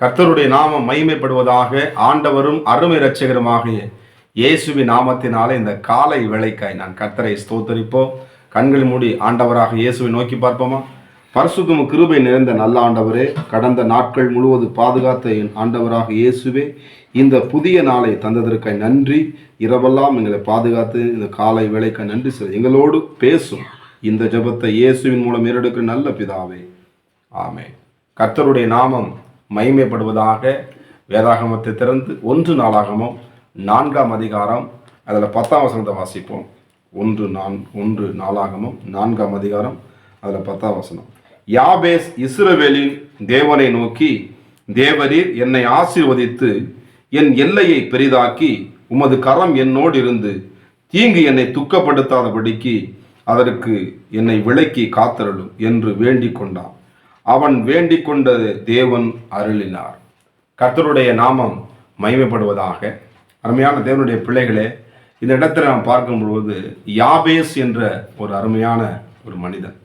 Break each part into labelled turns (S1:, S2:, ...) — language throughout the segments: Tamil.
S1: கர்த்தருடைய நாமம் மகிமைப்படுவதாக. ஆண்டவரும் அருமை இரட்சகருமாகிய இயேசுவின் நாமத்தினாலே இந்த காலை வேளைக்காய் நான் கர்த்தரை ஸ்தோத்தரிப்போம். கண்கள் மூடி ஆண்டவராக இயேசுவை நோக்கி பார்ப்போமா? பரிசுத்தமும் கிருபை நிறைந்த நல்ல ஆண்டவரே, கடந்த நாட்கள் முழுவதும் பாதுகாத்த என் ஆண்டவராக இயேசுவே, இந்த புதிய நாளை தந்ததற்காய் நன்றி. இரவெல்லாம் எங்களை பாதுகாத்து இந்த காலை வேளைக்காய் நன்றி சார். எங்களோடு பேசும் இந்த ஜெபத்தை இயேசுவின் மூலம் ஏறெடுக்கிற நல்ல பிதாவே, ஆமென். கர்த்தருடைய நாமம் மகிமைப்படுவதாக. வேதாகமத்தை திறந்து 1 நாளாகமம் 4ஆம் அதிகாரம் அதில் 10ஆம் வசனத்தை வாசிப்போம். 1 நாளாகமம் 4ஆம் அதிகாரம் அதில் 10ஆம் வசனம். யாபேஸ் இஸ்ரவேலின் தேவனை நோக்கி, தேவரீர் என்னை ஆசீர்வதித்து என் எல்லையை பெரிதாக்கி உமது கரம் என்னோடு இருந்து தீங்கு என்னை துக்கப்படுத்தாதபடிக்கு அதற்கு என்னை விலக்கி காத்தருளும் என்று வேண்டிக் கொண்டான். அவன் வேண்டிக் கொண்ட தேவன் அருளினார். கர்த்தருடைய நாமம் மகிமைப்படுவதாக. அருமையான தேவனுடைய பிள்ளைகளே, இந்த இடத்துல நாம் பார்க்கும் பொழுது யாபேஸ் என்ற ஒரு அருமையான ஒரு மனிதன்.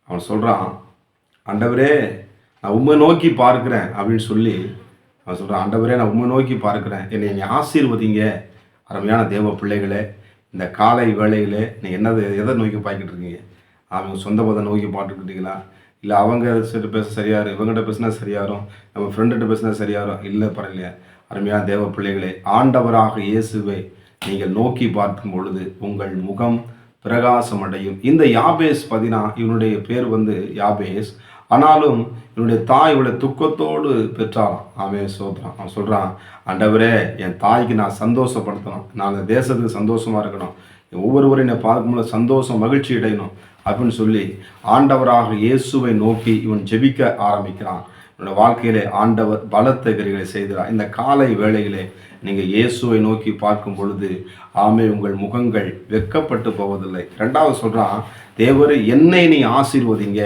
S1: அவன் சொல்றான், ஆண்டவரே நான் உம்மை நோக்கி பார்க்கிறேன் அப்படின்னு சொல்லி அவன் சொல்றான். ஆண்டவரே நான் உம்மை நோக்கி பார்க்கிறேன், என்னை ஆசீர்வதிங்க. அருமையான தேவ பிள்ளைகளே, இந்த காலை வேளையிலே நீ எதை நோக்கி பார்க்கிட்டு இருக்கீங்க? அவங்க சொந்த பதை நோக்கி பார்த்துக்கிட்டீங்களா? இல்லை அவங்க பேச சரியாரும், இவங்ககிட்ட பேசினா சரியாரும், நம்ம ஃப்ரெண்டுகிட்ட பேசினா சரியாரும்? இல்லை, பரவாயில்லையா? அருமையான தேவ பிள்ளைகளே, ஆண்டவராக இயேசுவை நீங்கள் நோக்கி பார்க்கும் பொழுது உங்கள் முகம் பிரகாசம் அடையும். இந்த யாபேஸ் பார்த்தீங்கன்னா, இவனுடைய பேர் யாபேஸ். ஆனாலும் இவனுடைய தாய் இவளை துக்கத்தோடு பெற்றாலாம். அவன் சோதரான். அவன் சொல்கிறான், ஆண்டவரே என் தாய்க்கு நான் சந்தோஷப்படுத்தணும், நான் அந்த தேசத்துக்கு சந்தோஷமாக இருக்கணும், ஒவ்வொருவரையும் என்னை பார்க்கும்போது சந்தோஷம் மகிழ்ச்சி அடையணும் அப்படின்னு சொல்லி ஆண்டவராக இயேசுவை நோக்கி இவன் ஜெபிக்க ஆரம்பிக்கிறான். என்னோட வாழ்க்கையிலே ஆண்டவர் பலத்த கிரிகளை செய்கிறார். இந்த காலை வேளையிலே நீங்கள் இயேசுவை நோக்கி பார்க்கும் பொழுது ஆமே உங்கள் முகங்கள் வெட்கப்பட்டு போவதில்லை. 2வது சொல்கிறான், தேவரே என்னை நீ ஆசீர்வதிங்க.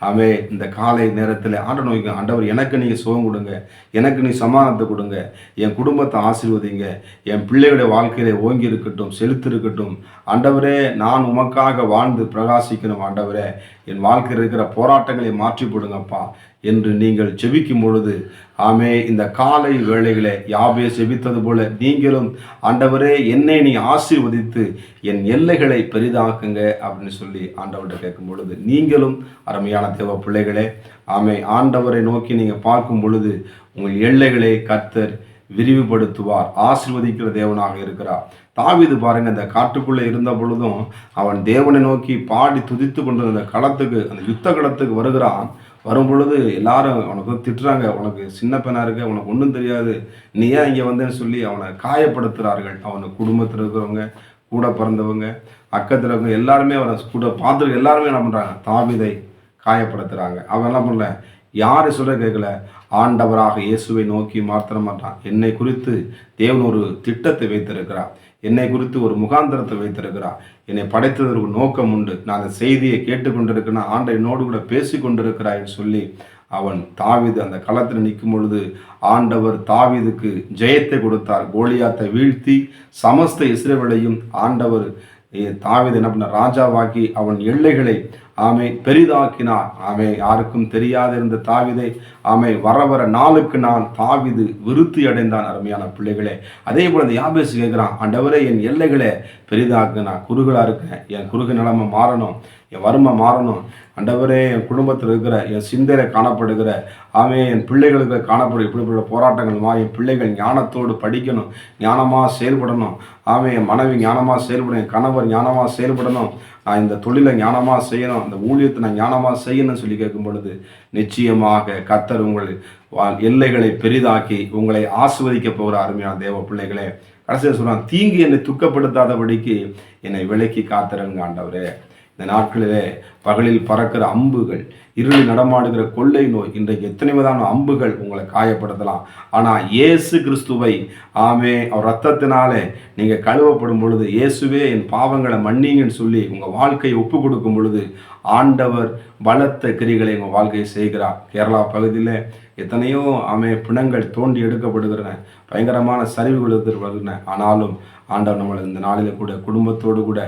S1: ஆமே இந்த காலை நேரத்தில் ஆண்டவர் நோக்கி, ஆண்டவர் எனக்கு நீங்கள் சுகம் கொடுங்க, எனக்கு நீ சமாதானத்தை கொடுங்க, என் குடும்பத்தை ஆசீர்வதிங்க, என் பிள்ளைகளுடைய வாழ்க்கையிலே ஓங்கி இருக்கட்டும், செலுத்திருக்கட்டும். ஆண்டவரே நான் உமக்காக வாழ்ந்து பிரகாசிக்கணும். ஆண்டவரே என் வாழ்க்கையில் இருக்கிற போராட்டங்களை மாற்றி போடுங்கப்பா என்று நீங்கள் ஜெபிக்கும் பொழுது ஆமே இந்த காலை வேளைகளை யாபே ஜெபித்தது போல நீங்களும் ஆண்டவரே என்னை நீ ஆசீர்வதித்து என் எல்லைகளை பெரிதாக்குங்க அப்படின்னு சொல்லி ஆண்டவர்கிட்ட கேட்கும் பொழுது நீங்களும் அருமையான தேவ பிள்ளைகளே ஆமே ஆண்டவரை நோக்கி நீங்கள் பார்க்கும் பொழுது உங்கள் எல்லைகளை கர்த்தர் விரிவுபடுத்துவார். ஆசீர்வதிக்கிற தேவனாக இருக்கிறார். தாவீது பாருங்க, அந்த காட்டுக்குள்ளே இருந்த பொழுதும் அவன் தேவனை நோக்கி பாடி துதித்து கொண்டு அந்த களத்துக்கு, அந்த யுத்த களத்துக்கு வருகிறான். வரும் பொழுது எல்லாரும் அவனுக்கு திட்டுறாங்க, உனக்கு சின்ன பெண்ணாக இருக்க, உனக்கு ஒன்றும் தெரியாது, நீ ஏன் இங்கே வந்தேன்னு சொல்லி அவனை காயப்படுத்துகிறார்கள். அவனை குடும்பத்தில் இருக்கிறவங்க, கூட பிறந்தவங்க, அக்கத்தில் இருக்கிறவங்க எல்லாருமே அவனை கூட பார்த்துருக்க எல்லாருமே என்ன பண்ணுறாங்க, தாவீதை காயப்படுத்துகிறாங்க. அவன் என்ன பண்ணல, யாரை சொல்ல கேட்கல, ஆண்டவராக இயேசுவை நோக்கி மாத்திர மாட்டான். என்னை குறித்து தேவன் ஒரு திட்டத்தை வைத்திருக்கிறார், என்னை குறித்து ஒரு முகாந்திரத்தை வைத்திருக்கிறார், என்னை படைத்ததற்கு நோக்கம் உண்டு, நான் அந்த செய்தியை கேட்டுக்கொண்டிருக்கிறேன், ஆண்டை என்னோடு கூட பேசி கொண்டிருக்கிறாய்ன்னு சொல்லி அவன் தாவீது அந்த களத்தில் நிற்கும் பொழுது ஆண்டவர் தாவீதுக்கு ஜெயத்தை கொடுத்தார். கோலியாத்தை வீழ்த்தி சமஸ்த இஸ்ரவேலையும் ஆண்டவர் தாவீது என்ன பண்ண ராஜாவாக்கி அவன் எல்லைகளை ஆமை பெரிதாக்கினார். ஆமை யாருக்கும் தெரியாத இருந்த தாவீதை ஆமை வர நாளுக்கு நாள் தாவீது விருத்தி அடைந்தான். அருமையான பிள்ளைகளே, அதே போல இந்த யாபேசு கேட்குறான், ஆண்டவரே என் எல்லைகளை பெரிதாக்கு, நான் குறுகலாக இருக்கேன், என் குறுகு நிலைமை மாறணும், என் வறுமை மாறணும், ஆண்டவரே என் குடும்பத்தில் இருக்கிற என் சிந்தையில் காணப்படுகிற ஆமே என் பிள்ளைகளுக்கு காணப்படும் இப்படிப்பட்ட போராட்டங்கள் மாறி என் பிள்ளைகள் ஞானத்தோடு படிக்கணும், ஞானமாக செயல்படணும், ஆமே என் மனைவி ஞானமாக செயல்படணும், என் கணவர் ஞானமாக செயல்படணும், நான் இந்த தொழிலை ஞானமாக செய்யணும், அந்த ஊழியத்தை நான் ஞானமாக செய்யணும்னு சொல்லி கேட்கும் பொழுது நிச்சயமாக கர்த்தர் உங்கள் எல்லைகளை பெரிதாக்கி உங்களை ஆசீர்வதிக்க போகிற அருமையான தேவ பிள்ளைகளே. கடைசியாக சொல்கிறான், தீங்கு என்னை துக்கப்படுத்தாதபடிக்கு என்னை விலக்கி காத்திருங்க ஆண்டவரே. இந்த நாட்களிலே பகலில் பறக்கிற அம்புகள், இருளில் நடமாடுகிற கொள்ளை நோய், இன்றைக்கு எத்தனை விதமான அம்புகள் உங்களை காயப்படுத்தலாம். ஆனால் இயேசு கிறிஸ்துவை ஆமே அவர் ரத்தத்தினாலே நீங்கள் கழுவப்படும் பொழுது, இயேசுவே என் பாவங்களை மன்னிங்கன்னு சொல்லி உங்கள் வாழ்க்கையை ஒப்பு கொடுக்கும் பொழுது ஆண்டவர் பலத்த கிரிகளை உங்கள் வாழ்க்கையை செய்கிறார். கேரளா பகுதியில் எத்தனையோ பிணங்கள் தோண்டி எடுக்கப்படுகிறன, பயங்கரமான சரிவுகள் வருகின்றன. ஆனாலும் ஆண்டவர் நம்மளை இந்த நாளில் கூட குடும்பத்தோடு கூட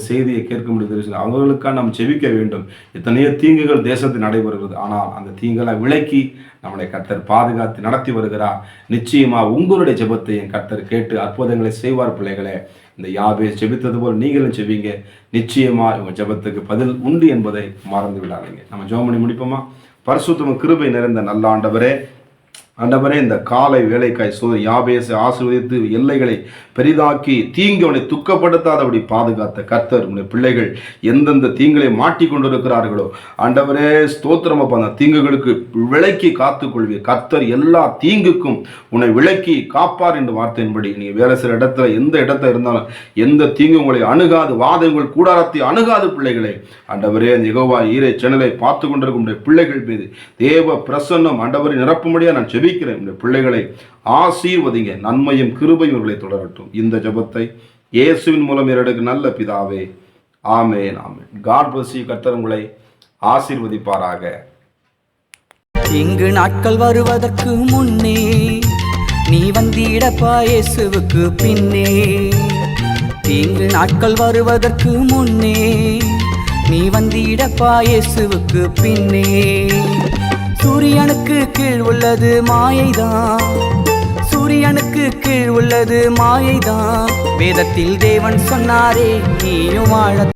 S1: செய்தியை கேட்க முடியாது. அவர்களுக்காக நாம் செபிக்க வேண்டும். எத்தனையோ தீங்குகள் தேசத்தில் நடைபெறுகிறது. ஆனால் அந்த தீங்களை விலக்கி நம்மளை கர்த்தர் பாதுகாத்து நடத்தி வருகிறார். நிச்சயமா உங்களுடைய ஜெபத்தை என் கர்த்தர் கேட்டு அற்புதங்களை செய்வார். பிள்ளைகளே, இந்த யாபேஸ் ஜெபித்தது போல் நீங்களும் செவிங்க. நிச்சயமா உங்க ஜெபத்துக்கு பதில் உண்டு என்பதை மறந்து விடாதீங்க. நம்ம ஜெபம் பண்ணி முடிப்போமா? பரிசுத்தமும் கிருபை நிறைந்த நல்ல ஆண்டவரே, இந்த காலை வேலைக்காய் யாபேசை ஆசீர்வதித்து எல்லைகளை பெரிதாக்கி தீங்கு அவனை துக்கப்படுத்தாதபடி பாதுகாத்த கர்த்தர், உன்னுடைய பிள்ளைகள் எந்தெந்த தீங்களை மாட்டிக்கொண்டிருக்கிறார்களோ ஆண்டவரே ஸ்தோத்திரம் அப்பா, அந்த தீங்குகளுக்கு விலக்கி காத்துக்கொள்வீர். கர்த்தர் எல்லா தீங்குக்கும் உன்னை விலக்கி காப்பார் என்று வார்த்தையின்படி நீங்க வேலை சில இடத்துல எந்த இடத்துல இருந்தாலும் எந்த தீங்கு உங்களை அணுகாது, வாதங்கள் கூடாரத்தை அணுகாது. பிள்ளைகளை ஆண்டவரே, அந்த யெகோவா ஈரே சேனலை பார்த்து கொண்டிருக்கும் பிள்ளைகள் மீது தேவ பிரசன்னம் ஆண்டவரை நிரப்பும்படியா நான் செபிக்கிறேன். பிள்ளைகளை ஆசீர்வதிங்க. நன்மையும் கிருபையும் இவர்களை தொடரட்டும். இந்த ஜெபத்தை இயேசுவின் மூலம் ஏறெடுக்க நல்ல பிதாவே, ஆமென் ஆமென். God bless you. கர்த்தர் உங்களை ஆசீர்வதிப்பாராக.
S2: இங்கு நாட்கள் வருவதற்கு முன்னே நீ வந்திடப்பா இயேசுவுக்கு பின்னே. இங்கு நாட்கள் வருவதற்கு முன்னே நீ வந்திடப்பா இயேசுவுக்கு பின்னே. சூரியனுக்கு கீழ் உள்ளது மாயைதான், சூரியனுக்கு கீழ் உள்ளது மாயைதான். வேதத்தில் தேவன் சொன்னாரே, நீயும் வாழ